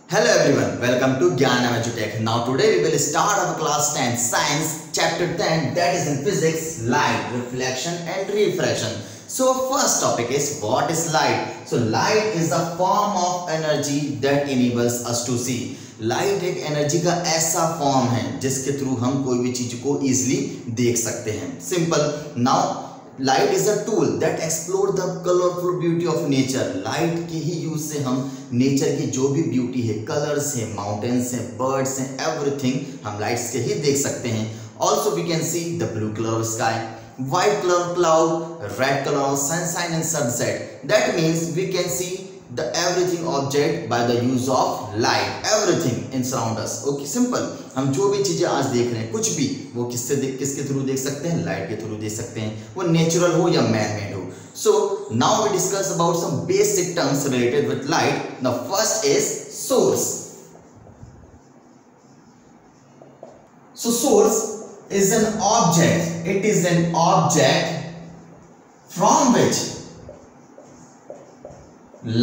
Hello everyone, welcome to Gyanam EduTech. Now today we will start our class 10 science chapter 10, that is in physics, light, reflection and refraction. So first topic is what is light? So light is the form of energy that enables us to see. Light एक energy का ऐसा form है जिसके through हम कोई भी चीज को इजीली देख सकते हैं. Simple. Now light is a tool that explore the colourful beauty of nature. Light के ही यूज से हम नेचर की जो भी ब्यूटी है, कलर्स है, माउंटेन्स है, बर्ड्स हैं, एवरीथिंग हम लाइट्स के ही देख सकते हैं. Also we can see the blue colour of sky, white color of cloud, red color of sunshine and sunset. That means we can see the everything object by the use of light. Everything in surround us. Okay, simple. हम जो भी चीजें आज देख रहे हैं, कुछ भी, वो किसके थ्रू देख सकते हैं? लाइट के थ्रू देख सकते हैं, वो नेचुरल हो या मैन मेड हो. So now we discuss about some basic terms related with light. The first is source. So source is an object. It is an object from which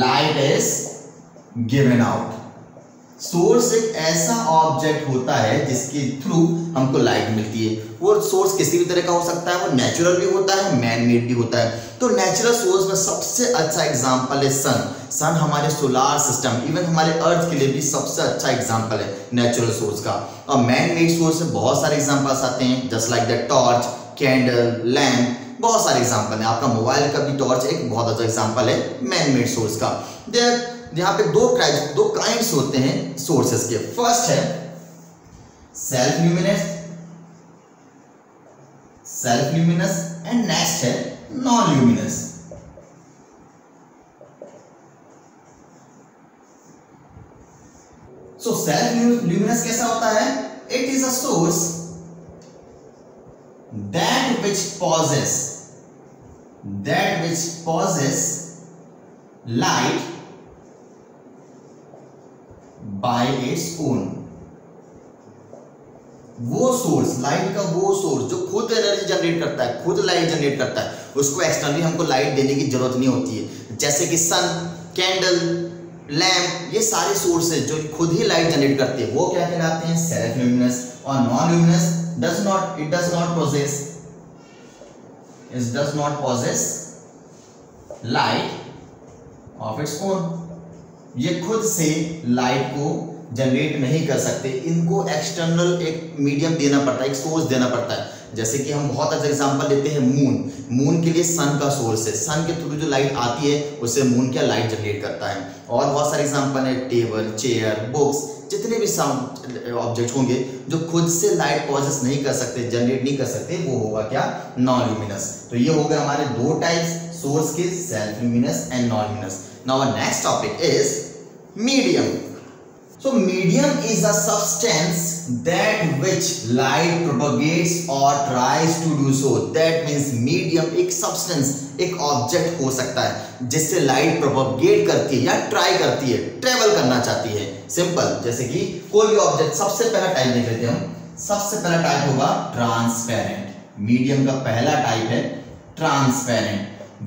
light is given out. Source एक ऐसा object होता है जिसके through हमको light मिलती है. वो source किसी भी तरह का हो सकता है, वो नेचुरल भी होता है, मैन मेड भी होता है. तो नेचुरल सोर्स में सबसे अच्छा एग्जांपल है सन. सन हमारे सोलार सिस्टम, इवन हमारे अर्थ के लिए भी सबसे अच्छा एग्जांपल है नेचुरल सोर्स का. और मैन मेड सोर्स में बहुत सारे एग्जांपल्स आते हैं, just like the torch, candle, lamp, बहुत सारे एग्जांपल हैं. आपका मोबाइल का भी टॉर्च एक बहुत अच्छा एग्जांपल है मैन मेड सोर्स का. यहाँ पे दो काइंड्स होते हैं सोर्सेस के. फर्स्ट है सेल्फ ल्यूमिनस एंड नेक्स्ट है non luminous. So self luminous कैसा होता है? It is a source that which possess light by its own. वो सोर्स, लाइट का वो सोर्स जो खुद एनर्जी जनरेट करता है, खुद लाइट जनरेट करता है, उसको एक्सटर्नली हमको लाइट देने की जरूरत नहीं होती है. जैसे कि सन, कैंडल, लैम्प, ये सारे सोर्स है जो खुद ही लाइट जनरेट करते हैं, वो क्या कहलाते हैं? Self luminous. और non luminous does not possess light of its own. ये खुद से लाइट को जनरेट नहीं कर सकते, इनको एक्सटर्नल एक मीडियम देना पड़ता है, एक सोर्स देना पड़ता है. जैसे कि हम बहुत अच्छा एग्जांपल लेते हैं मून के लिए सन का सोर्स है, सन के थ्रू जो लाइट आती है उससे मून क्या लाइट जनरेट करता है. और बहुत सारे एग्जांपल है, टेबल, चेयर, बुक्स, जितने भी साउंड ऑब्जेक्ट होंगे जो खुद से लाइट पॉसेस नहीं कर सकते, जनरेट नहीं कर सकते, वो होगा क्या? Non luminous. तो ये हो गए हमारे दो टाइप्स सोर्स के, self luminous and non luminous. Now next topic is medium. So medium is a substance that which light propagates or tries to do so. That means medium एक substance, एक object हो सकता है जिससे light propagate करती है या try करती है, travel करना चाहती है. Simple. जैसे कि कोई भी object, सबसे पहला टाइप देख लेते हैं हम. सबसे पहला टाइप होगा ट्रांसपेरेंट. मीडियम का पहला टाइप है ट्रांसपेरेंट.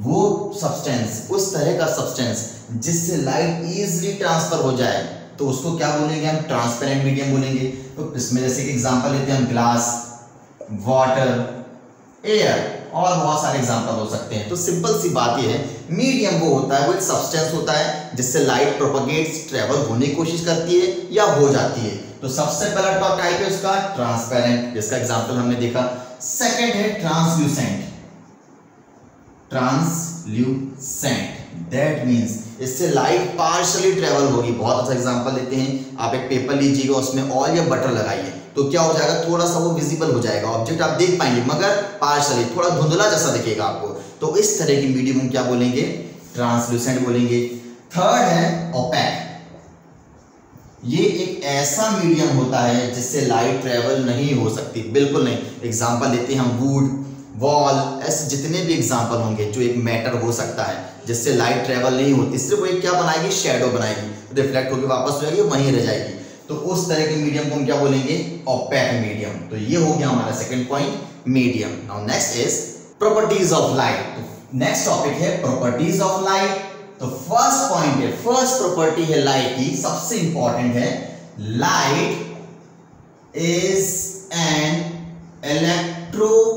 वो सब्सटेंस, उस तरह का सब्सटेंस जिससे लाइट इजीली ट्रांसफर हो जाए, तो उसको क्या बोलेंगे? हम ट्रांसपेरेंट मीडियम बोलेंगे. तो इसमें जैसे कि एग्जांपल लेते हैं हम, ग्लास, वाटर, एयर, और बहुत सारे एग्जांपल हो सकते हैं. तो सिंपल सी बात ये है, मीडियम वो होता है, वो एक सब्सटेंस होता है जिससे लाइट प्रोपगेट्स, ट्रेवल होने की कोशिश करती है या हो जाती है. तो सबसे पहला टाइप है उसका ट्रांसपेरेंट, जिसका एग्जाम्पल हमने देखा. सेकेंड है ट्रांसल्यूसेंट. दैट मीन्स इससे लाइट पार्शियली ट्रेवल होगी. बहुत अच्छा एग्जांपल लेते हैं, आप एक पेपर लीजिएगा, उसमें ऑयल या बटर लगाइए, तो क्या हो जाएगा? थोड़ा सा वो विजिबल हो जाएगा, ऑब्जेक्ट आप देख पाएंगे मगर पार्शियली, थोड़ा धुंधला जैसा दिखेगा आपको. तो इस तरह की मीडियम हम क्या बोलेंगे? ट्रांसल्यूसेंट बोलेंगे. थर्ड है ओपेक. ये एक ऐसा मीडियम होता है जिससे लाइट ट्रेवल नहीं हो सकती, बिल्कुल नहीं. एग्जाम्पल लेते हैं हम, वुड, वॉल, ऐसे जितने भी एग्जाम्पल होंगे जो एक मैटर हो सकता है जिससे लाइट ट्रेवल नहीं होती, सिर्फ वो एक क्या बनाएगी? शेडो बनाएगी, रिफ्लेक्ट होकर वापस जाएगी, वहीं रह जाएगी. तो उस तरह के मीडियम को हम क्या बोलेंगे? Opaque medium. तो ये हो गया हमारा second point, medium. Now next is properties of light. Next topic है प्रॉपर्टीज ऑफ लाइट. तो फर्स्ट पॉइंट है, फर्स्ट प्रॉपर्टी है लाइट की, सबसे इंपॉर्टेंट है, light is an electromagnetic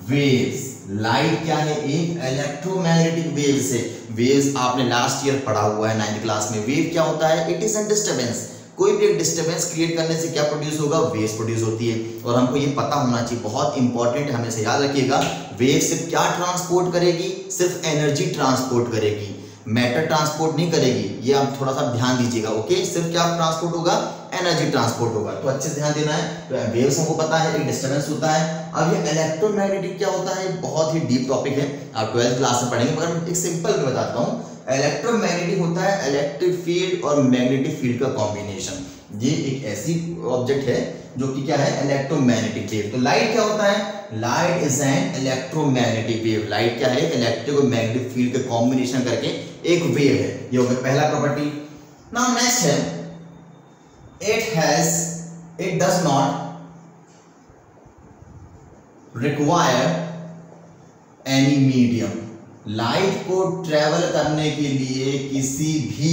waves. Light क्या है? एक इलेक्ट्रोमैग्नेटिक वेव्स है। वेव्स आपने लास्ट ईयर पढ़ा हुआ है 9th क्लास में। वेव क्या होता है? It is an disturbance. कोई भी एक डिस्टर्बेंस क्रिएट करने से क्या प्रोड्यूस होगा? वेव्स प्रोड्यूस होती है। और हमको ये पता होना चाहिए, बहुत इंपॉर्टेंट है, हमेशा याद रखिएगा, वेव सिर्फ क्या ट्रांसपोर्ट करेगी? सिर्फ एनर्जी ट्रांसपोर्ट करेगी, मैटर ट्रांसपोर्ट नहीं करेगी। ये आप थोड़ा सा ध्यान दीजिएगा, ओके। सिर्फ क्या ट्रांसपोर्ट होगा? एनर्जी ट्रांसपोर्ट होगा। तो अच्छे से ध्यान देना है। तो वेव्स हमको पता है एक डिस्टर्बेंस होता है। अब ये इलेक्ट्रोमैग्नेटिक क्या होता है? बहुत ही डीप टॉपिक है, आप 12th क्लास में पढ़ेंगे, मगर एक सिंपल में बताता हूँ। इलेक्ट्रोमैग्नेटिक होता है इलेक्ट्रिक फील्ड और मैग्नेटिक फील्ड का कॉम्बिनेशन। ये एक ऐसी ऑब्जेक्ट है जो कि क्या है? Electromagnetic wave. तो लाइट क्या होता है? Light is an electromagnetic wave. Light क्या है? इलेक्ट्रिक और मैग्नेटिक फील्ड के कॉम्बिनेशन करके एक वेव है। ये हो गया पहला प्रॉपर्टी। नाउ नेक्स्ट है, it does not require any medium। Light को ट्रेवल करने के लिए किसी भी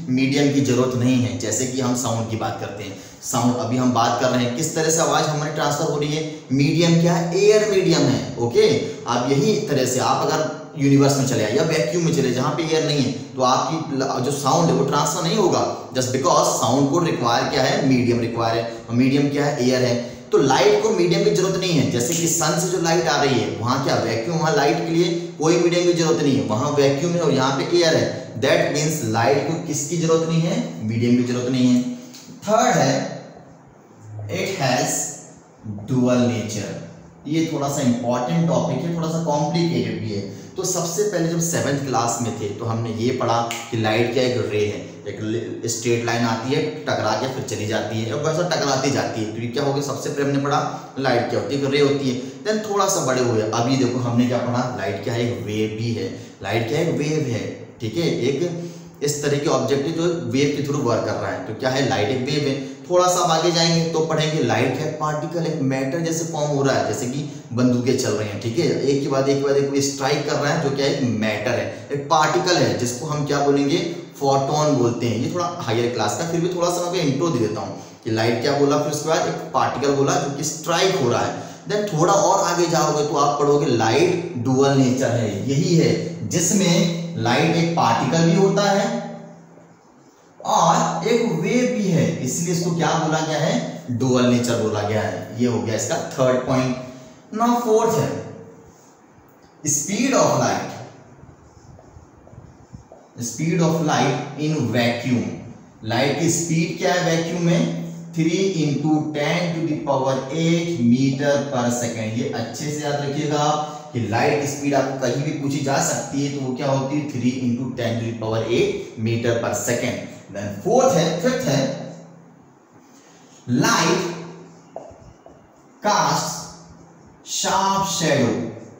मीडियम की जरूरत नहीं है। जैसे कि हम साउंड की बात करते हैं, साउंड अभी हम बात कर रहे हैं, किस तरह से आवाज हमारी ट्रांसफर हो रही है? मीडियम क्या है? एयर मीडियम है, ओके। आप यही तरह से आप अगर यूनिवर्स में चले या वैक्यूम में चले जहां पे एयर नहीं है, तो आपकी जो साउंड है वो ट्रांसफर नहीं होगा, जस्ट बिकॉज साउंड को रिक्वायर क्या है? मीडियम रिक्वायर है, और मीडियम क्या है? एयर है। तो लाइट को मीडियम की जरूरत नहीं है। जैसे कि सन से जो लाइट आ रही है वहां क्या वैक्यूम, वहां लाइट के लिए कोई मीडियम की जरूरत नहीं है, वहां वैक्यूम है और यहाँ पे एयर है। दैट मीन्स लाइट को किसकी जरूरत नहीं है? मीडियम की जरूरत नहीं है। थर्ड है, इट हैज डुअल नेचर। ये थोड़ा सा इंपॉर्टेंट टॉपिक है, थोड़ा सा कॉम्प्लिकेटेड भी है। तो सबसे पहले जब 7th क्लास में थे तो हमने ये पढ़ा कि लाइट क्या? एक रे है, एक स्ट्रेट लाइन आती है, टकरा के फिर चली जाती है और वैसा टकराती जाती है। तो ये क्या हो गया? सबसे पहले हमने पढ़ा लाइट क्या होती है? एक रे होती है। देन थोड़ा सा बड़े हुए, अभी देखो हमने क्या पढ़ा? लाइट क्या है? एक वेव भी है। लाइट क्या है? एक वेव है, ठीक है। एक इस तरह के ऑब्जेक्ट है जो वेव के थ्रू वर्क कर रहा है। तो क्या है? लाइट एक वेव है। थोड़ा सा आगे जाएंगे तो पढ़ेंगे लाइट है पार्टिकल, एक मैटर जैसे फॉर्म हो रहा है, जैसे कि बंदूकें चल रही हैं, ठीक है। एक के बाद एक स्ट्राइक कर रहा है, जो क्या है? एक मैटर है, एक पार्टिकल है, जिसको हम क्या बोलेंगे? फोटोन बोलते हैं। ये थोड़ा हायर क्लास का, फिर भी थोड़ा सा मैं इंट्रो दे देता हूँ कि लाइट क्या बोला, फिर उसके बाद एक पार्टिकल बोला जो कि स्ट्राइक हो रहा है। देन थोड़ा और आगे जाओगे तो आप पढ़ोगे लाइट डुअल नेचर है। यही है जिसमें लाइट एक पार्टिकल भी होता है और एक वेव भी है, इसलिए इसको क्या बोला गया है? डुअल नेचर बोला गया है। ये हो गया इसका थर्ड पॉइंट। नाउ फोर्थ है, speed of light. Speed of light in vacuum. Light की स्पीड क्या है वैक्यूम में? 3 × 10⁸ मीटर पर सेकेंड। ये अच्छे से याद रखिएगा कि लाइट स्पीड आपको कहीं भी पूछी जा सकती है, तो वो क्या होती है? 3 × 10⁸ मीटर पर सेकेंड। देन फोर्थ है, फिफ्थ है, light cast sharp shadow.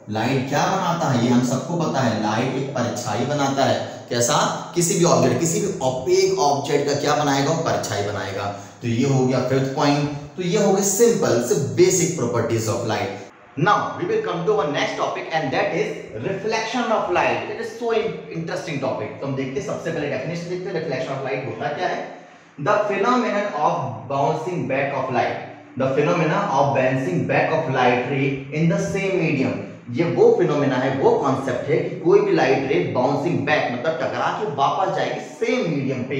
Light क्या बनाता है? ये हम सबको पता है, लाइट एक परछाई बनाता है। कैसा? किसी भी ऑब्जेक्ट, किसी भी ओपेक ऑब्जेक्ट का क्या बनाएगा? परछाई बनाएगा। तो ये हो गया फिफ्थ पॉइंट। तो ये हो गया सिंपल से basic properties of light. Now we will come to our next topic and that is reflection of light. It is so interesting topic. तो हम देखते हैं, सबसे पहले डेफिनेशन देखते हैं reflection of light होता क्या है? The phenomenon of bouncing back of light. The phenomena of bouncing back of light ray in the same medium. ये वो फिनोमेना है, वो कॉन्सेप्ट है कि कोई भी लाइट रे बाउंसिंग बैक मतलब टकरा के वापस जाएगी सेम मीडियम पे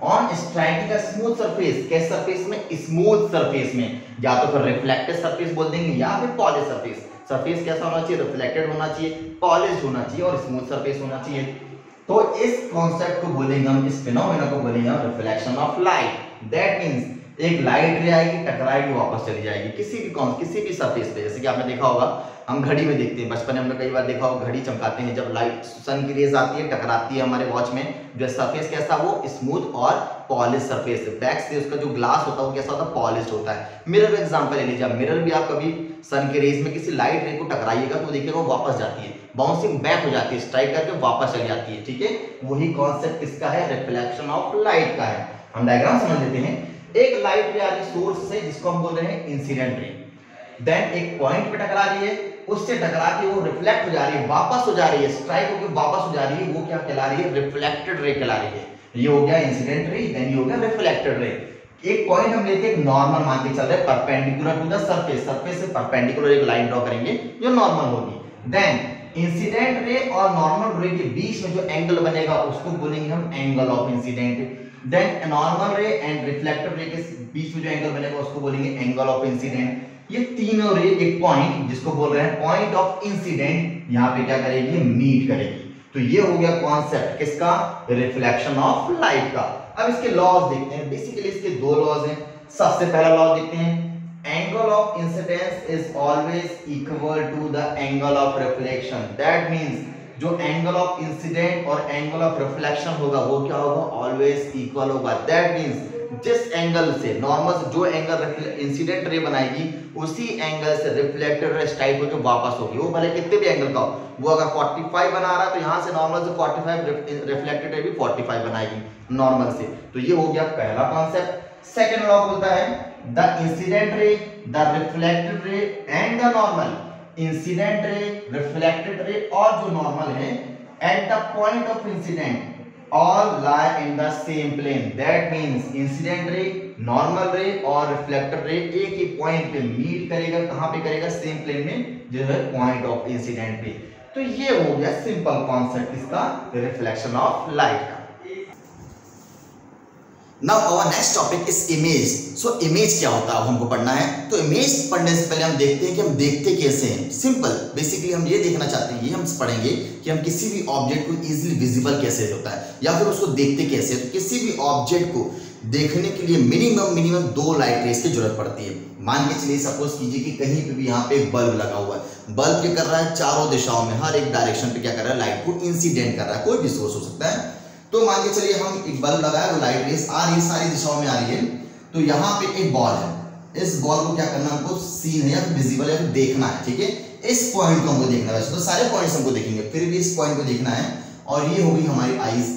on striking a smooth surface. किस सरफेस में? स्मूथ सरफेस में। या तो फिर रिफ्लेक्टेड सरफेस बोल देंगे या फिर पॉलिश सरफेस। सरफेस कैसा होना चाहिए? रिफ्लेक्टेड होना चाहिए, पॉलिश होना चाहिए और स्मूथ सरफेस होना चाहिए। तो इस कॉन्सेप्ट को बोलेंगे हम, इस फिनोमेना को बोलेंगे हम reflection of light. That means एक लाइट रे आएगी, टकराएगी, वापस चली जाएगी किसी भी सरफेस पे। जैसे कि आपने देखा होगा, हम घड़ी में देखते हैं, बचपन में हमने कई बार देखा होगा, घड़ी चमकाते हैं, जब लाइट सन की रेज आती है, टकराती है हमारे वॉच में, जो सरफेस कैसा? वो स्मूथ और पॉलिश सरफेस। बैक से उसका जो ग्लास होता है वो कैसा होता है? पॉलिश होता है। मिरर एग्जांपल ले लीजिए, मिरर भी आप कभी सन के रेज में किसी लाइट रे को टकराइएगा तो देखिएगा वो वापस जाती है, बाउंसिंग बैक हो जाती है, स्ट्राइक करके वापस चली जाती है, ठीक है। वही कॉन्सेप्ट किसका है? रिफ्लेक्शन ऑफ लाइट का है। हम डायग्राम समझ लेते हैं। एक लाइट रे आ रही सोर्स से, जिसको हम बोल रहे हैं इंसिडेंट रे। देन एक पॉइंट पे टकरा रही है, उससे टकरा के वो रिफ्लेक्ट हो जा रही है, वापस हो जा रही है, स्ट्राइक होकर वापस हो जा रही है, वो क्या कहला रही है? रिफ्लेक्टेड रे कहला रही है। ये हो गया इंसिडेंट रे, देन ये हो गया रिफ्लेक्टेड रे। एक पॉइंट हम लेके एक नॉर्मल मान के चल रहे हैं perpendicular to the surface, surface से परपेंडिकुलर एक लाइन ड्रॉ करेंगे जो नॉर्मल होगी। देन इंसिडेंट रे और नॉर्मल रे के बीच में जो एंगल बनेगा उसको बोलेंगे हम angle of incident. Then normal ray and reflected ray के बीच में जो एंगल बनेगा उसको बोलेंगे एंगल ऑफ इंसिडेंट। ये तीनों रे एक पॉइंट जिसको बोल रहे हैं पॉइंट ऑफ इंसिडेंट, यहाँ पे क्या करेगी? मीट करेगी। तो ये हो गया कॉन्सेप्ट किसका? रिफ्लेक्शन ऑफ लाइट का। अब इसके लॉज देखते हैं। बेसिकली इसके दो लॉज हैं। सबसे पहला लॉ देखते हैं, angle of incidence is always equal to the angle of reflection. That means जो एंगल ऑफ इंसिडेंट और एंगल ऑफ रिफ्लेक्शन होगा वो क्या होगा? ऑलवेज इक्वल होगा। दैट मींस जिस एंगल से नॉर्मल से जो एंगल इंसिडेंट रे बनाएगी उसी एंगल से रिफ्लेक्टेड रे स्ट्राइक होकर वापस होगी, वो भले कितने भी एंगल का हो। वो अगर 45 बना रहा है तो यहां से नॉर्मल से 45 रिफ्लेक्टेड रे भी 45 बनाएगी नॉर्मल से। तो ये हो गया पहला कॉन्सेप्ट। सेकंड लॉ बोलता है the incident ray, the reflected ray and the normal, incident ray, reflected ray और जो नॉर्मल है at the point of incident all lie in the same plane. That means incident ray, normal रे और reflected ray एक ही point पे meet करेगा। कहां पे करेगा? सेम प्लेन में, जो है पॉइंट ऑफ इंसिडेंट पे। तो ये हो गया सिंपल कॉन्सेप्ट इसका, रिफ्लेक्शन ऑफ लाइट का। Now our next topic is image. So image क्या होता है हमको पढ़ना है। तो इमेज पढ़ने से पहले हम देखते हैं कि हम देखते कैसे हैं। सिंपल, बेसिकली हम ये देखना चाहते हैं, ये हम पढ़ेंगे कि हम किसी भी ऑब्जेक्ट को इजीली विजिबल कैसे होता है या फिर उसको देखते कैसे। तो किसी भी ऑब्जेक्ट को देखने के लिए मिनिमम 2 लाइट रेस की जरूरत पड़ती है। मान के चलिए सपोज कीजिए कि कहीं पे भी यहाँ पे एक बल्ब लगा हुआ है, बल्ब क्या कर रहा है? चारों दिशाओं में हर एक डायरेक्शन पे क्या कर रहा है? लाइट को इंसिडेंट कर रहा है। कोई भी सोर्स हो सकता है। तो मान के चलिए हम एक बल्ब लगाया, वो लाइट रेस आ रही है, सारी दिशाओं में आ रही है। तो यहाँ पे एक बॉल है, इस बॉल को क्या करना हमको? सीन है या विजिबल है, देखना है। ठीक है, इस पॉइंट को हमको देखना है। वैसे तो सारे पॉइंट्स हमको देखेंगे, फिर भी इस पॉइंट को देखना है। और ये हो गई हमारी आईज,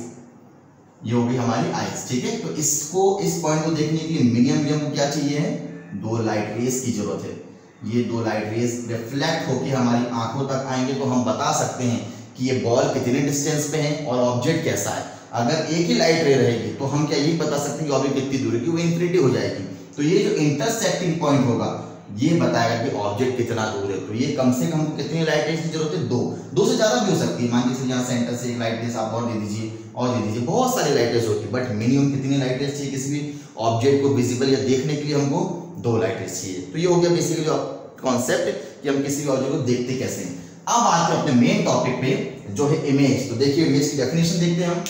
ये हो गई हमारी आईज। ठीक है, तो इसको, इस पॉइंट को देखने के लिए मिनिमम को क्या चाहिए है? 2 लाइट रेस की जरूरत है। ये 2 लाइट रेस रिफ्लेक्ट होकर हमारी आंखों तक आएंगे तो हम बता सकते हैं कि ये बॉल कितने डिस्टेंस पे है और ऑब्जेक्ट कैसा है। अगर एक ही लाइट रे रहेगी तो हम क्या यही बता सकते हैं कि ऑब्जेक्ट कितनी दूर है, कि वो इंफिनिटी हो जाएगी। तो ये जो इंटरसेक्टिंग पॉइंट होगा ये बताएगा कि ऑब्जेक्ट कितना दूर है। तो ये कम से कम कितनी लाइट रेस की जरूरत है? 2 से ज्यादा भी हो सकती है। मान लीजिए यहाँ सेंटर से एक लाइट रेस आप और दे दीजिए और दे दीजिए, बहुत सारी लाइट रेस होती है। बट मिनिमम कितनी लाइट रेस चाहिए? किसी भी ऑब्जेक्ट को विजिबल या देखने के लिए हमको 2 लाइट रेस चाहिए। तो ये हो गया बेसिकली कॉन्सेप्ट कि हम किसी भी ऑब्जेक्ट को देखते कैसे हैं। अब आते हैं अपने मेन टॉपिक पे जो है इमेज। तो देखिए इमेज की डेफिनेशन देखते हैं हम।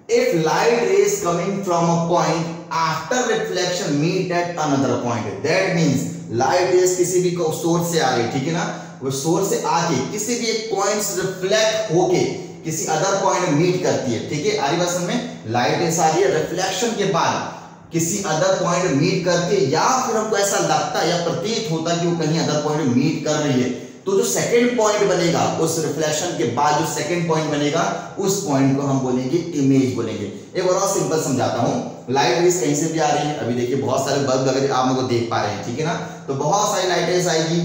If light rays coming from a point after reflection meet at another point, that means light rays किसी भी सोर्स से आ रही है, ठीक है ना, वो सोर्स से आके किसी भी एक पॉइंट से रिफ्लेक्ट होके किसी अदर पॉइंट में मीट करती है। ठीक है, आ रही बात समझ में? लाइट रेस आ रही है, रिफ्लेक्शन के बाद किसी अदर पॉइंट में मीट करती है, या फिर हमको ऐसा लगता है या प्रतीत होता है कि वो कहीं अदर पॉइंट में मीट कर रही है। तो जो सेकंड पॉइंट बनेगा, उस रिफ्लेक्शन के बाद जो सेकंड पॉइंट बनेगा, उस पॉइंट को हम बोलेंगे इमेज बोलेंगे। एक और सिंपल समझाता हूं। लाइट रेस कहीं से भी आ रही है, अभी देखिए बहुत सारे बल्ब अगर आप लोग देख पा रहे हैं, ठीक है ना, तो बहुत सारी लाइट रेस आएगी।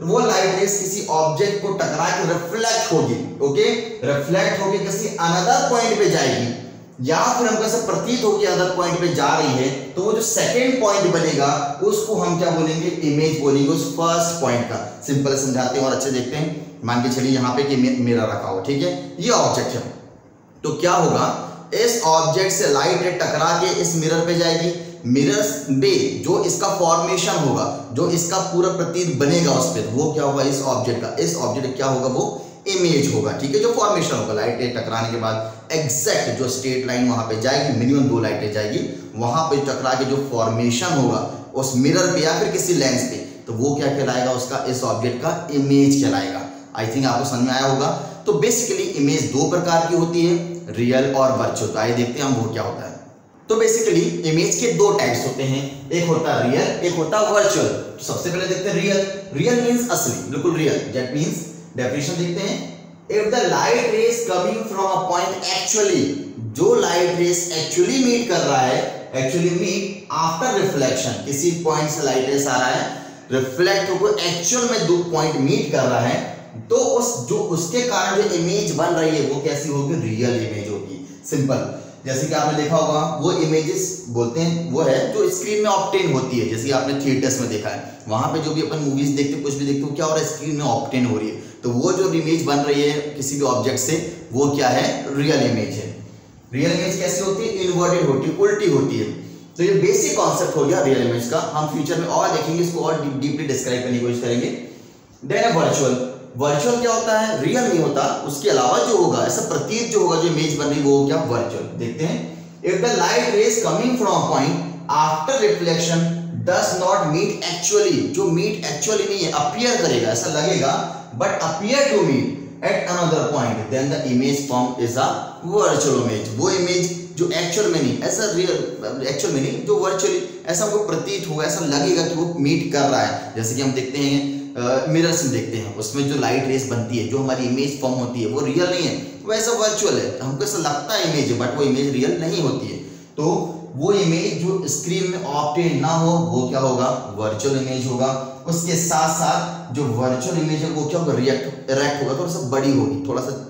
वो लाइट रेस किसी ऑब्जेक्ट को टकरा के रिफ्लेक्ट होगी, ओके, रिफ्लेक्ट होके किसी अनदर पॉइंट पे जाएगी, या फिर हमको ऐसा प्रतीत हो कि अदर पॉइंट पे जा रही है। तो वो जो सेकंड पॉइंट बनेगा उसको हम क्या बोलेंगे? इमेज बोलेंगे, उस फर्स्ट पॉइंट का। सिंपल समझाते हैं और अच्छे देखते हैं। मान के चलिए यहाँ पे कि मिरर रखा हो, ठीक है, ये ऑब्जेक्ट है। तो क्या होगा? इस ऑब्जेक्ट से लाइट टकरा के इस मिरर पे जाएगी। मिरर पे जो इसका फॉर्मेशन होगा, जो इसका पूरा प्रतीत बनेगा उस पर, वो क्या होगा? इस ऑब्जेक्ट का, इस ऑब्जेक्ट क्या होगा? वो इमेज होगा। ठीक है, जो फॉर्मेशन होगा लाइट रे टकराने के बाद एग्जैक्ट जो स्ट्रेट लाइन वहां पे जाएगी, मिनिमम 2 लाइटें जाएगी, वहां पे टकरा के जो फॉर्मेशन होगा उस मिरर पे या फिर किसी लेंस पे, तो वो क्या कहलाएगा? उसका, इस ऑब्जेक्ट का इमेज कहलाएगा। आई थिंक आपको समझ में आया होगा। तो बेसिकली इमेज 2 प्रकार की होती है, रियल और वर्चुअल। तो आइए देखते हैं हम वो क्या होता है। तो बेसिकली इमेज के 2 टाइप्स होते हैं, एक होता है रियल, एक होता है वर्चुअल। तो सबसे पहले देखते हैं रियल। रियल मींस असली, बिल्कुल रियल। दैट मींस डेफिनेशन देखते हैं। If the light rays coming from a point actually, जो लाइट रेस एक्चुअली मीट कर रहा है, एक्चुअली मीट आफ्टर रिफ्लेक्शन, किसी पॉइंट से लाइट रेस आ रहा है, रिफ्लेक्ट होकर एक्चुअल में दो पॉइंट मीट कर रहा है, तो उसके कारण जो इमेज बन रही है वो कैसी होगी, रियल इमेज होगी। सिंपल, जैसे कि आपने देखा होगा वो इमेजेस बोलते हैं वो है जो स्क्रीन में ऑब्टेन होती है, जैसे कि आपने थिएटर्स में देखा है, वहां पे जो भी अपन मूवीज देखते कुछ भी देखते हो क्या हो रहा है, स्क्रीन में ऑब्टेन हो रही है, तो वो जो इमेज बन रही है किसी भी ऑब्जेक्ट से वो क्या है, रियल इमेज है। रियल इमेज कैसी होती है, इन्वर्टेड होती है, उल्टी होती है। तो ये बेसिक कॉन्सेप्ट हो गया रियल इमेज का। हम फ्यूचर में और देखेंगे, इसको और डीपली डिस्क्राइब करने की कोशिश करेंगे। देन वर्चुअल, वर्चुअल क्या होता है, रियल नहीं होता, उसके अलावा जो होगा ऐसा प्रतीत जो होगा, जो इमेज बन रही वो क्या, वर्चुअल। देखते हैं, if the light rays coming from point after reflection does not meet actually, जो मीट एक्चुअली नहीं है, अपीयर करेगा, ऐसा लगेगा, but appear to meet at another point, then the image form is a virtual image. वो image जो actual में नहीं, ऐसा रियल एक्चुअल में नहीं, जो वर्चुअली ऐसा हमको प्रतीत होगा, ऐसा लगेगा कि वो मीट कर रहा है। जैसे कि हम देखते हैं मिरर्स में देखते हैं, उसमें जो लाइट रेस बनती है, जो हमारी इमेज फॉर्म होती है, वो रियल नहीं है, वो ऐसा वर्चुअल है, हमको ऐसा लगता है इमेज है, बट वो इमेज रियल नहीं होती है। तो वो इमेज जो स्क्रीन में ऑब्टेन ना हो वो क्या होगा, वर्चुअल इमेज होगा। उसके साथ साथ जो वर्चुअल इमेज है वो क्या होगा, रिएक्ट होगा, थोड़ा सा बड़ी होगी, थोड़ा सा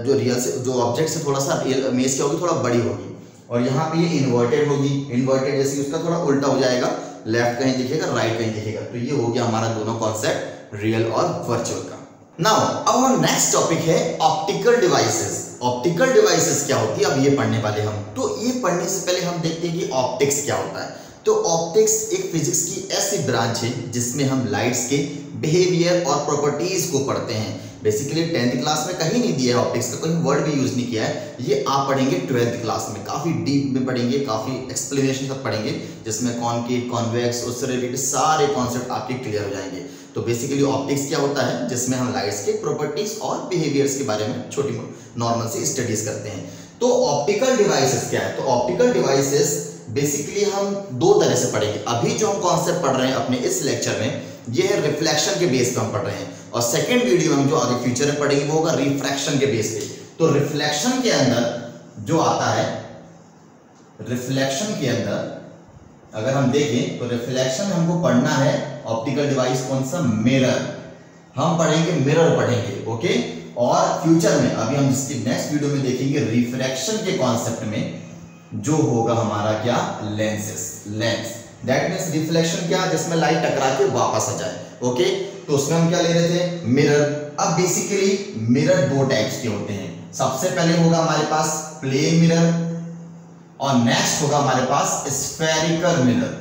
जो रियल से जो ऑब्जेक्ट से थोड़ा सा रियल इमेज क्या होगी, थोड़ा बड़ी होगी। और यहाँ पे ये इन्वर्टेड होगी, इन्वर्टेड जैसे कि उसका थोड़ा उल्टा हो जाएगा, लेफ्ट कहीं दिखेगा, राइट कहीं दिखेगा। तो ये हो गया हमारा दोनों कॉन्सेप्ट, रियल और वर्चुअल का। नाउ अब हमारा नेक्स्ट टॉपिक है ऑप्टिकल डिवाइसेस। ऑप्टिकल डिवाइसेस क्या होती है, अब ये पढ़ने वाले हम। तो ये पढ़ने से पहले हम देखते हैं कि ऑप्टिक्स क्या होता है। तो ऑप्टिक्स एक फिजिक्स की ऐसी ब्रांच है जिसमें हम लाइट्स के बिहेवियर और प्रॉपर्टीज को पढ़ते हैं। बेसिकली 10th क्लास में कहीं नहीं दिया है ऑप्टिक्स का, कोई वर्ड भी यूज नहीं किया है, ये आप पढ़ेंगे 12th क्लास में, काफी डीप में पढ़ेंगे, काफी एक्सप्लेनेशन सब पढ़ेंगे, जिसमें कॉनकेव, कॉन्वेक्स, उससे रिलेटेड सारे कॉन्सेप्ट आपके क्लियर हो जाएंगे। तो बेसिकली ऑप्टिक्स क्या होता है, जिसमें हम लाइट्स के प्रॉपर्टीज और बिहेवियर्स के बारे में छोटी नॉर्मल से स्टडीज करते हैं। तो ऑप्टिकल डिवाइसेस क्या है, तो ऑप्टिकल डिवाइसेस बेसिकली हम दो तरह से पढ़ेंगे। अभी जो हम कॉन्सेप्ट पढ़ रहे हैं अपने इस लेक्चर में, ये है रिफ्लेक्शन के बेस पे हम पढ़ रहे हैं, और सेकंड वीडियो में हम जो आगे फ्यूचर में पढ़ेंगे वो होगा रिफ्रैक्शन के बेस पे। तो रिफ्लेक्शन के अंदर जो आता है, रिफ्लेक्शन के अंदर अगर हम देखें तो रिफ्लेक्शन में हमको पढ़ना है ऑप्टिकल डिवाइस कौन सा, मिरर। हम पढ़ेंगे मिरर पढ़ेंगे, ओके। और फ्यूचर में अभी हम इसके नेक्स्ट वीडियो में देखेंगे रिफ्रैक्शन के कॉन्सेप्ट में जो होगा हमारा क्या, lenses, lens. That means reflection क्या, जिसमें लाइट टकरा के वापस आ जाए, ओके। तो उसमें हम क्या ले रहे थे, मिरर। अब बेसिकली मिरर दो टाइप्स के होते हैं। सबसे पहले होगा हमारे पास प्लेन मिरर, और नेक्स्ट होगा हमारे पास स्फेरिकल मिरर।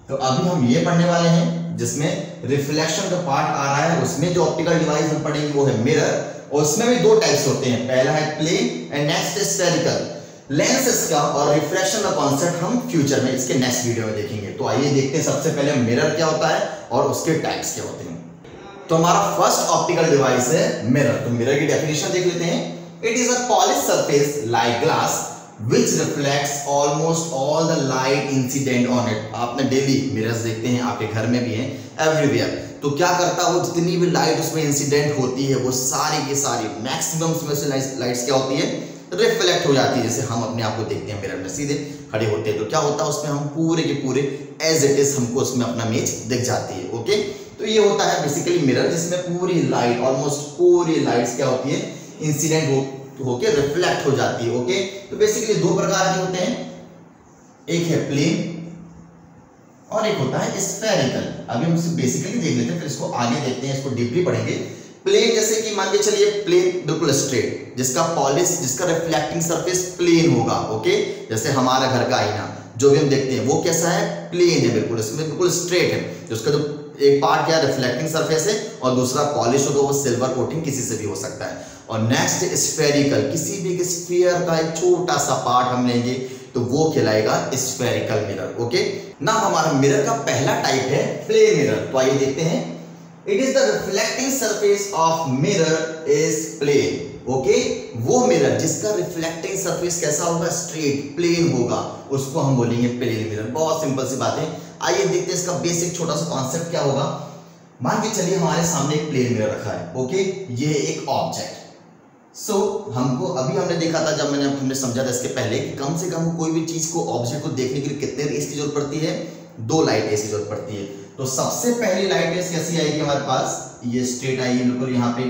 तो अभी हम ये पढ़ने वाले हैं जिसमें रिफ्लेक्शन का पार्ट आ रहा है, उसमें जो ऑप्टिकल डिवाइस हम पढ़ेंगे वो है मिरर, और उसमें भी दो टाइप्स होते हैं, पहला है plane and next spherical. Lenses का और रिफ्रैक्शन का कॉन्सेप्ट हम फ्यूचर में इसके नेक्स्ट वीडियो में देखेंगे। तो आइए देखते हैं सबसे पहले मिरर क्या होता है और उसके टाइप्स क्या होते हैं। तो हमारा फर्स्ट ऑप्टिकल डिवाइस है मिरर। तो मिरर की डेफिनेशन देख लेते हैं। It is a polish surface like glass which reflects almost all the light incident on it। आपने डेली मिरर्स देखते हैं, आपके घर में भी हैं, एवरीवेयर। तो क्या करता है वो, जितनी भी लाइट उसमें इंसिडेंट होती है वो सारी की सारी मैक्सिमम उसमें से लाइट्स क्या होती है, रिफ्लेक्ट हो जाती है। जैसे हम अपने आप को देखते हैं मिरर में, सीधे खड़े होते हैं तो क्या होता है उसमें हम पूरे के पूरे एज इट इज हमको उसमें अपना इमेज दिख जाती है, ओके। तो ये होता है बेसिकली मिरर, जिसमें पूरी लाइट, ऑलमोस्ट पूरी लाइट्स क्या होती है, इंसिडेंट होके रिफ्लेक्ट हो जाती है, ओके। तो बेसिकली दो प्रकार के होते हैं, एक है प्लेन और एक होता है स्फेरिकल। अभी हम इसे बेसिकली देख लेते हैं, फिर इसको आगे देखते हैं, इसको डीपली पढ़ेंगे। प्लेन जैसे कि मान के चलिए प्लेन बिल्कुल स्ट्रेट, जिसका पॉलिश, जिसका रिफ्लेक्टिंग सरफेस प्लेन होगा, ओके। जैसे हमारा घर का आईना जो भी हम देखते हैं वो कैसा है, प्लेन है, बिल्कुल इसमें बिल्कुल स्ट्रेट है। उसका जो एक पार्ट क्या रिफ्लेक्टिंग सरफेस है और दूसरा पॉलिश होगा, वो सिल्वर कोटिंग किसी से भी हो सकता है। और नेक्स्ट स्फेरिकल, किसी भी एक स्फीयर का एक छोटा सा पार्ट हम लेंगे तो वो कहलाएगा स्फेरिकल मिरर, ओके ना। हमारा मिरर का पहला टाइप है प्लेन मिरर। तो आइए देखते हैं। It is the reflecting surface of mirror is plane, okay. वो मिरर जिसका रिफ्लेक्टिंग सरफेस कैसा होगा, स्ट्रेट प्लेन होगा, उसको हम बोलेंगे प्लेन मिरर। बहुत सिंपल सी बात है। आइए देखते हैं इसका बेसिक छोटा सा कॉन्सेप्ट क्या होगा। मान के चलिए हमारे सामने एक प्लेन मिरर रखा है, ओके। ये एक ऑब्जेक्ट। हमको अभी हमने देखा था, हमने समझा था इसके पहले कि कम से कम कोई भी चीज को, ऑब्जेक्ट को देखने के लिए कितने रेस की जरूरत पड़ती है, दो लाइट रेज की जरूरत पड़ती है। तो सबसे पहली लाइट रेज कैसी आएगी हमारे पास, ये स्ट्रेट आएगी बिल्कुल यहाँ पे,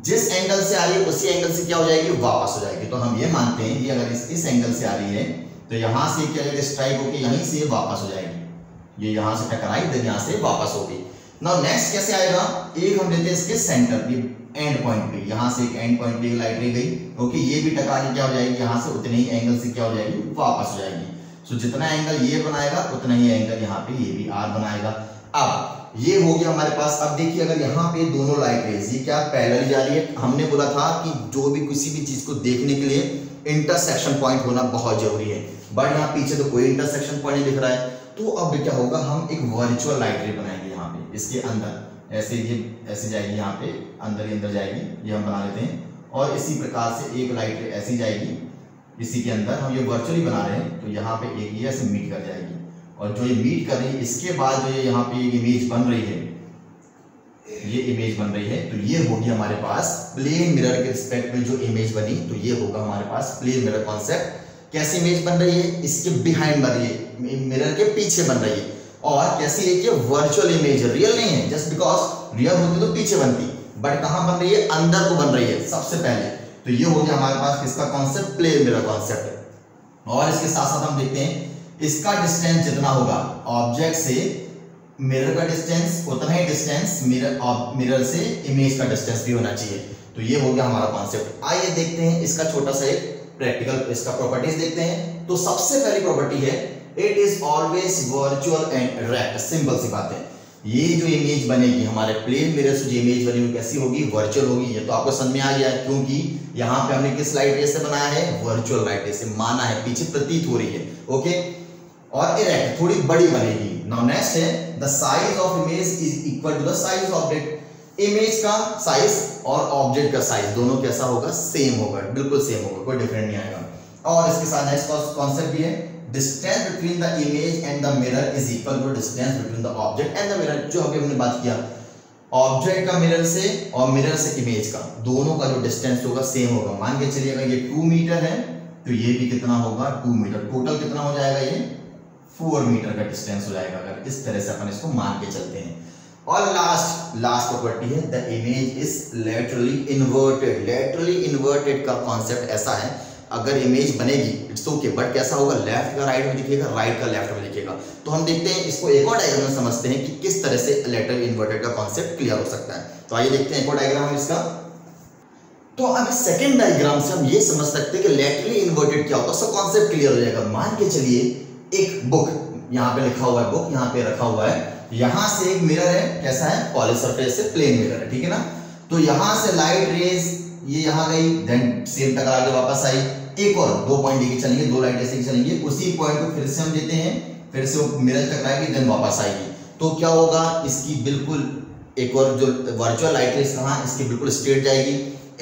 जिस एंगल से आ रही है उसी एंगल से क्या हो जाएगी, वापस हो जाएगी। तो हम ये मानते हैं कि अगर इस एंगल से आ रही है तो यहाँ से क्या जाएगी, स्ट्राइक होकर यहीं से वापस हो जाएगी, ये यहाँ से टकराई देन यहाँ से वापस होगी। नाउ नेक्स्ट कैसे आएगा, एक हम लेते हैं इसके सेंटर पे, एंड पॉइंट पे, यहाँ से एक एंड पॉइंट पे लाइट रह गई, ओके, ये भी टकरा के क्या हो जाएगी, यहाँ से उतने ही एंगल से क्या हो जाएगी, वापस हो जाएगी। सो जितना एंगल ये बनाएगा उतना ही एंगल यहाँ पे ये भी आर बनाएगा। अब ये हो गया हमारे पास। अब देखिए अगर यहाँ पे दोनों लाइट रेज ये क्या पैरेलल जा रही है, हमने बोला था कि जो भी किसी भी चीज को देखने के लिए इंटरसेक्शन पॉइंट होना बहुत जरूरी है, बट यहाँ पीछे तो कोई इंटरसेक्शन पॉइंट नहीं दिख रहा है। तो अब क्या होगा, हम एक वर्चुअल लाइट रे बनाएंगे यहाँ पे, इसके अंदर ऐसे ये ऐसे जाएगी, यहाँ पे अंदर ही अंदर जाएगी, ये हम बना लेते हैं। और इसी प्रकार से एक लाइट रे ऐसी जाएगी, इसी के अंदर हम ये वर्चुअली बना रहे हैं, तो यहाँ पे एक ये ऐसे मीट कर जाएगी, और जो ये मीट कर रही है इसके बाद जो ये यहाँ पे एक इमेज बन रही है, ये इमेज बन रही है, तो ये होगी हमारे पास प्लेन मिरर के रिस्पेक्ट में जो इमेज बनी, तो ये होगा हमारे पास प्लेन मिरर कॉन्सेप्ट। कैसी इमेज बन रही है, इसके बिहाइंड बन रही है, मिरर के पीछे बन रही है। और कैसी है कि वर्चुअल इमेज है, रियल नहीं है, जस्ट बिकॉज रियल होती तो पीछे बनती, बट कहां बन रही है, अंदर को बन रही है सबसे पहले। तो ये हो गया हमारे पास किसका कॉन्सेप्ट, प्लेन मिरर कॉन्सेप्ट। और इसके साथ साथ हम देखते हैं इसका डिस्टेंस जितना होगा ऑब्जेक्ट से मिरर का डिस्टेंस, उतना ही डिस्टेंस मिरर से इमेज का डिस्टेंस भी होना चाहिए। तो ये हो गया हमारा कॉन्सेप्ट। आइए देखते हैं इसका छोटा सा एक प्रैक्टिकल इसका प्रॉपर्टीज देखते हैं। तो सबसे पहली प्रॉपर्टी है it is always virtual and erect. Simple सी बात है, ये जो इमेज बनेगी हमारे प्लेन मिरर से, जो इमेज बनी हुई कैसी होगी, वर्चुअल होगी। ये तो आपको समझ में आ गया, क्योंकि यहाँ पे हमने किस लाइट रे से बनाया है, वर्चुअल लाइट रे से माना है, पीछे प्रतीत हो रही है, ओके। और इरेक्ट थोड़ी बड़ी बनेगी। नाउ नेक्स्ट है the size of image is equal to the size of object. Image का साइज और ऑब्जेक्ट का साइज दोनों कैसा होगा, सेम होगा, बिल्कुल सेम होगा, कोई डिफरेंट नहीं आएगा। और इसके साथ नेक्स्ट कॉन्सेप्ट भी है distance between the image and the mirror is equal to distance between the object and the mirror. जो अभी हमने बात किया, ऑब्जेक्ट का मिरर से और मिरर से इमेज का, दोनों का जो डिस्टेंस होगा सेम होगा। मान के चलिएगा ये 2 मीटर है, तो ये भी कितना होगा, 2 मीटर। टोटल कितना हो जाएगा, ये 4 मीटर का डिस्टेंस हो जाएगा, अगर इस तरह से अपन इसको मान के चलते हैं। और लास्ट प्रॉपर्टी है the image is laterally inverted. Laterally inverted का कॉन्सेप्ट ऐसा है, अगर इमेज बनेगी इट्स ओके, बट कैसा होगा, लेफ्ट का राइट में दिखेगा, राइट का लेफ्ट में दिखेगा। तो हम देखते हैं इसको एक और डायग्राम में समझते हैं कि किस तरह से लेटरली इन्वर्टेड का कॉन्सेप्ट क्लियर हो सकता है। तो आइए देखते हैं एक और डायग्राम इसका। तो अब सेकंड डायग्राम से हम ये समझ सकते हैं कि लेटरली इन्वर्टेड क्या होता है, उसका कॉन्सेप्ट क्लियर हो जाएगा। मान के चलिए एक बुक यहाँ पे लिखा हुआ है, बुक यहाँ पे रखा हुआ है, यहाँ से एक मिरर है, कैसा है, पॉलिश सरफेस से प्लेन मिरर है, ठीक है ना। तो यहाँ से लाइट रेज ये यहाँ गई, देन सेम टकरा के वापस आई, एक और 2 पॉइंट लेके चलेंगे, 2 लाइट ऐसे चलेंगे, उसी पॉइंट को फिर से हम देते हैं, फिर से वो मिरर टकराएगी, देन वापस आएगी। तो क्या होगा, इसकी बिल्कुल एक और जो वर्चुअल लाइट रेज कहाँ, इसकी बिल्कुल स्ट्रेट जाएगी,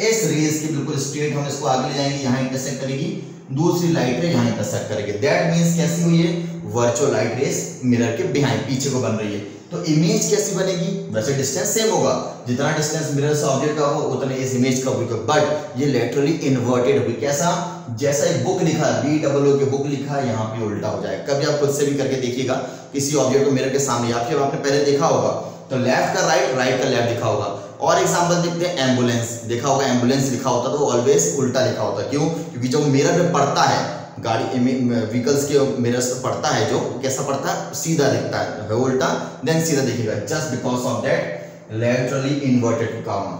इस रेज की बिल्कुल स्ट्रेट हम इसको आगे ले जाएंगे, यहाँ इंटरसेक्ट करेगी, दूसरी लाइट रे यहाँ इंटरसेक्ट करेगी। दैट मींस कैसी हुई है, वर्चुअल लाइट रेस मिरर के बिहाइंड पीछे को बन रही है। तो इमेज कैसी बनेगी, वैसे डिस्टेंस सेम होगा, जितना डिस्टेंस मिरर से ऑब्जेक्ट का होगा उतने इस इमेज का होगा, बट ये लेटरली इन्वर्टेड होगी। कैसा, जैसा एक बुक लिखा है, BOO के बुक लिखा है, यहाँ पे उल्टा हो जाएगा। कभी आप खुद से भी करके देखिएगा, किसी ऑब्जेक्ट को मिरर के सामने, या फिर आपने पहले देखा होगा तो लेफ्ट का राइट, राइट का लेफ्ट लिखा होगा। और एग्जांपल देखते हैं, एम्बुलेंस देखा होगा, एम्बुलेंस लिखा होता तो ऑलवेज उल्टा लिखा होता। क्यों, क्योंकि जब मिरर में पड़ता है, गाड़ी व्हीकल्स के मिरर्स पे पड़ता है, जो कैसा पड़ता है, सीधा दिखता है, उल्टा देन सीधा दिखेगा, just because of that laterally inverted कारण।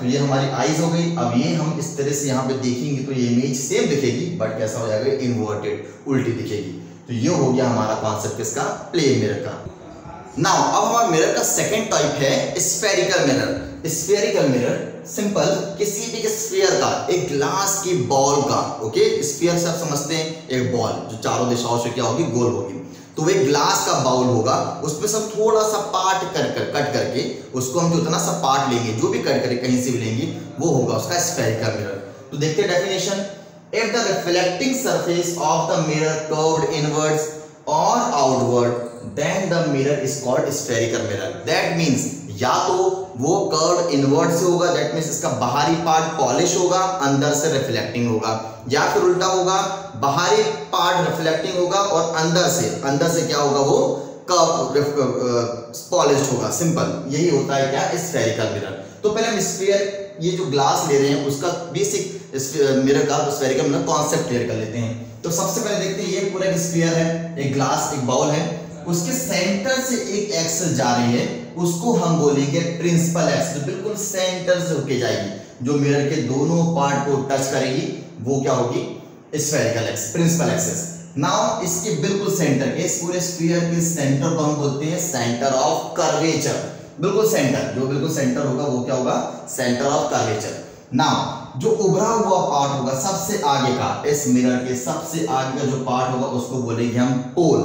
तो ये हमारी आईज हो गई। अब ये हम इस तरह से यहाँ पे देखेंगे तो ये इमेज सेम दिखेगी, बट कैसा हो जाएगा, इन्वर्टेड, उल्टी दिखेगी। तो ये हो गया हमारा कॉन्सेप्ट किसका, प्लेन मिरर का। नाउ अब हमारा मिरर का सेकंड टाइप है spherical mirror. Spherical mirror simple, किसी भी स्फीयर का, एक ग्लास की बॉल का, ओके, स्फीयर से आप समझते हैं एक बॉल जो चारों दिशाओं से क्या होगी, गोल होगी। तो वो एक ग्लास का बाउल होगा, उसमें से हम थोड़ा सा पार्ट कट करके उसको हम जो उतना सा पार्ट लेंगे, जो भी कट करके कहीं से भी लेंगे, वो होगा उसका स्फेरिकल मिरर। तो देखते हैं definition, if the reflecting surface of the mirror curved inwards और outward then the mirror is called spherical mirror. That means या तो वो कर्व इनवर्ट से होगा, दैट मींस इसका बाहरी पार्ट पॉलिश होगा, अंदर से रिफ्लेक्टिंग होगा, या फिर उल्टा होगा, बाहरी पार्ट रिफ्लेक्टिंग होगा और अंदर से क्या होगा, वो कर्व पॉलिश्ड होगा। सिंपल यही होता है क्या, स्फेरिकल मिरर। तो पहले हम स्फीयर, ये जो ग्लास ले रहे हैं उसका बेसिक मिरर का स्फेरिकल मिरर कॉन्सेप्ट क्लियर कर लेते हैं। तो सबसे पहले देखते हैं, ये पूरा एक स्फीयर है, एक ग्लास, एक बाउल है, उसके सेंटर से एक एक्सिस जा रही है, उसको हम बोलेंगे प्रिंसिपल एक्सिस, बिल्कुल सेंटर से होके जाएगी, जो मिरर के दोनों पार्ट को टच करेगी, वो क्या होगी, spherical axis, principal axis. Now इसके बिल्कुल सेंटर के, इस पूरे स्फीयर के सेंटर को हम बोलते हैं सेंटर ऑफ कर्वेचर, बिल्कुल सेंटर, जो बिल्कुल सेंटर होगा वो क्या होगा, सेंटर ऑफ कर्वेचर। नाउ जो उभरा हुआ पार्ट होगा सबसे आगे का, इस मिरर के सबसे आगे का जो पार्ट होगा उसको बोलेंगे हम पोल।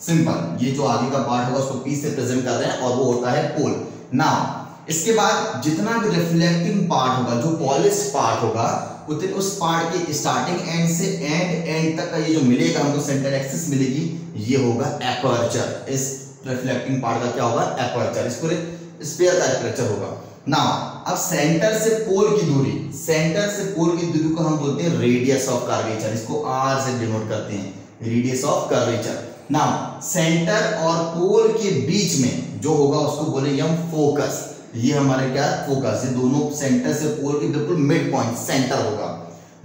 सिंपल, ये जो आगे का पार्ट होगा उसको पी से प्रेजेंट कर रहे हैं और वो होता है पोल। नाउ इसके बाद जितना भी रिफ्लेक्टिंग पार्ट होगा, जो पॉलिश्ड पार्ट होगा, उतने उस पार्ट के स्टार्टिंग एंड से एंड तक का ये जो मिलेगा हमको सेंटर एक्सिस मिलेगी, ये होगा एपर्चर। इस रिफ्लेक्टिंग पार्ट का क्या होगा, एपर्चर, इस पूरे स्फीयर का एपर्चर होगा। नाउ अब सेंटर से पोल की दूरी, सेंटर से पोल की दूरी को हम बोलते हैं रेडियस ऑफ कर्वेचर, इसको आर से डिनोट करते हैं, radius of curvature. Now centre और पोल के बीच में जो होगा उसको बोलेंगे हम फोकस, ये हमारे क्या, फोकस, ये दोनों सेंटर से पोल के बिल्कुल मिड पॉइंट सेंटर होगा।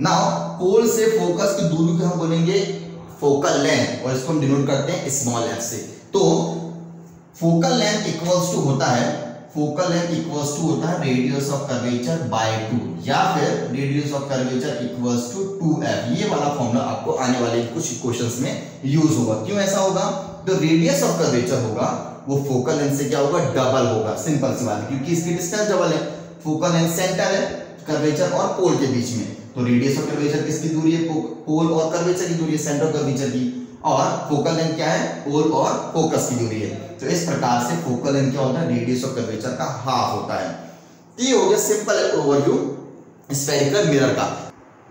नाउ पोल से फोकस की दूरी को हम बोलेंगे फोकल लेंथ, और इसको हम डिनोट करते हैं स्मॉल एफ से। तो फोकल लेंथ इक्वल्स टू होता है, फोकल लेंथ इक्वल्स टू होता है रेडियस ऑफ कर्वेचर बाय 2, या फिर radius of curvature equals to 2f। ये वाला फॉर्मूला आपको आने वाले कुछ क्वेश्चंस में यूज होगा। क्यों ऐसा होगा, तो रेडियस ऑफ कर्वेचर होगा वो फोकल लेंथ से क्या होगा, डबल होगा। सिंपल सी बात, क्योंकि इसकी डिस्टेंस डबल है, फोकल लेंथ सेंटर है कर्वेचर और पोल के बीच में, तो रेडियस ऑफ कर्वेचर किसकी दूरी है, पोल और कर्वेचर की दूरी है, सेंटर कर्वेचर की, और फोकल लेंथ क्या है, पोल और फोकस की दूरी है। तो इस प्रकार से फोकल लेंथ क्या होता है, रेडियस ऑफ कर्वेचर का हाफ होता है। ये हो गया सिंपल ओवरव्यू स्फेरिकल मिरर का।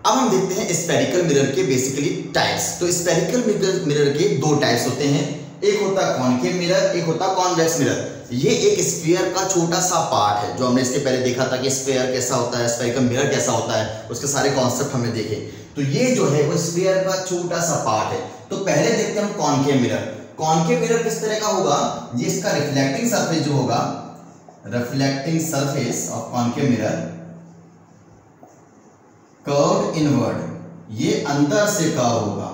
अब हम देखते हैं स्फेरिकल मिरर के बेसिकली टाइप्स। तो स्फेरिकल मिरर के दो टाइप्स होते हैं, एक होता है कॉन्केव मिरर, एक होता है कॉन्वेक्स मिरर। ये एक स्फीयर का छोटा सा पार्ट है, जो हमने इसके पहले देखा था कि स्फीयर कैसा होता है, स्फेरिकल मिरर कैसा होता है, उसके सारे कॉन्सेप्ट हमने देखे। तो ये जो है वो स्फीयर का छोटा सा पार्ट है। तो पहले देखते हैं हम कॉन्केव मिरर। कॉन्केव मिरर किस तरह का होगा, ये इसका रिफ्लेक्टिंग सरफेस जो होगा, reflecting surface of concave mirror curved inward, ये अंदर से कर्व होगा।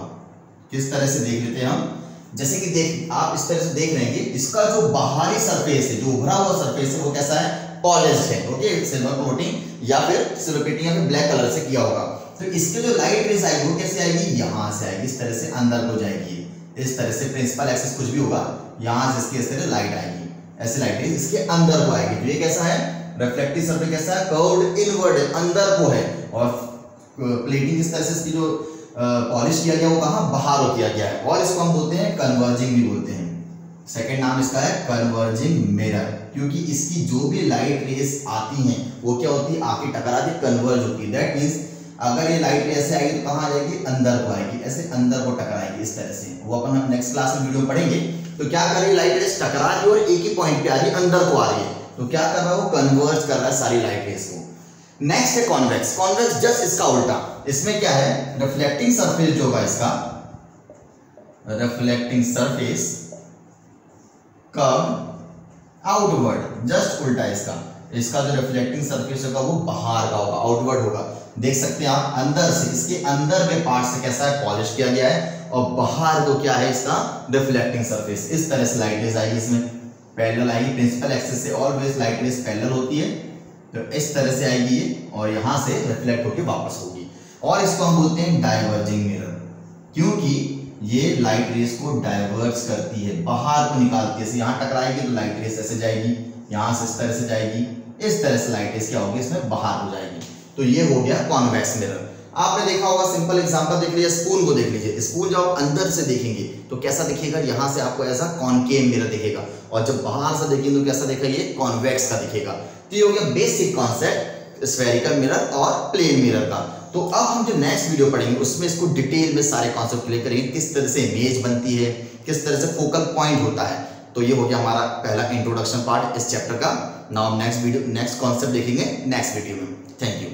किस तरह से देख लेते हैं हम, जैसे कि देख आप इस तरह से देख रहे हैं कि इसका जो बाहरी सरफेस है, जो उभरा हुआ सरफेस है, वो कैसा है, पॉलिश्ड है, ओके, सिल्वर कोटिंग या फिर सिल्वर कोटिंग या फिर ब्लैक कलर से किया होगा। तो इसके जो लाइट रेज आएगी वो कैसे आएगी, यहां से आएगी, इस तरह से अंदर को जाएगी, इस तरह से प्रिंसिपल एक्सिस कुछ भी होगा, यहां से इसकी इस तरह लाइट आएगी, ऐसे लाइट रेज इसके अंदर को आएगी। तो ये कैसा है, रिफ्लेक्टिव सरफेस कैसा है, कर्व्ड इनवर्ड है, अंदर को है, और प्लेटिंग इस तरह से इसकी जो पॉलिश किया गया वो कहां, बाहर को किया गया है, और इसको हम बोलते हैं कन्वर्जिंग भी बोलते हैं। सेकंड नाम इसका है कन्वर्जिंग मिरर, क्योंकि इसकी जो भी लाइट रेस आती हैं वो क्या होती है, आके टकराती, कन्वर्ज होती है। दैट मींस अगर ये लाइट रे ऐसे आएगी तो कहां आ जाएगी, अंदर को आएगी, ऐसे अंदर को टकराएगी इस तरह से। वो अपन हम नेक्स्ट क्लास में वीडियो पढ़ेंगे। तो क्या कर रही है, लाइट रेस टकरा रही है और एक ही पॉइंट पे आ रही है, अंदर को आ रही है। तो क्या कर रहा है, वो कन्वर्ज कर रहा है सारी लाइट रेस को। नेक्स्ट है कॉन्वेक्स। कॉन्वेक्स जस्ट इसका उल्टा, इसमें क्या है, रिफ्लेक्टिंग सरफेस जो होगा इसका, reflecting surface curve outward, just उल्टा इसका जो रिफ्लेक्टिंग सरफेस होगा वो बाहर का होगा, आउटवर्ड होगा। देख सकते हैं आप, अंदर से, इसके अंदर के पार्ट से कैसा है, पॉलिश किया गया है, और बाहर को क्या है, इसका रिफ्लेक्टिंग सरफेस। इस तरह से लाइट रेज आएगी, इसमें पैरेलल आएगी, प्रिंसिपल एक्सिस से ऑलवेज लाइट रेज पैरेलल होती है, तो इस तरह से आएगी ये, और यहां से रिफ्लेक्ट होकर वापस होगी। और इसको हम बोलते हैं डाइवर्जिंग मिरर, क्योंकि ये लाइट रेस को डाइवर्ज करती है, बाहर को निकालती है। यहाँ टकराएगी तो लाइट रेस ऐसे जाएगी, यहाँ से इस तरह से जाएगी, इस तरह से लाइट रेस क्या होगी, इसमें बाहर हो जाएगी। तो ये हो गया कॉन्वेक्स मिरर। आपने देखा होगा, सिंपल एग्जांपल देख लीजिए, स्पून को देख लीजिए। स्पून जब आप अंदर से देखेंगे तो कैसा दिखेगा, यहाँ से आपको ऐसा कॉन्केव मिरर दिखेगा, और जब बाहर से देखेंगे तो कैसा दिखेगा, ये कॉन्वेक्स का दिखेगा। तो ये हो गया बेसिक कॉन्सेप्ट स्फेरिकल मिरर और प्लेन मिरर का। तो अब हम जो नेक्स्ट वीडियो पढ़ेंगे उसमें इसको डिटेल में सारे कॉन्सेप्ट क्लियर करेंगे, किस तरह से इमेज बनती है, किस तरह से फोकल पॉइंट होता है, तो ये हो गया हमारा पहला इंट्रोडक्शन पार्ट इस चैप्टर का। नाउ नेक्स्ट कॉन्सेप्ट देखेंगे नेक्स्ट वीडियो में। Thank you.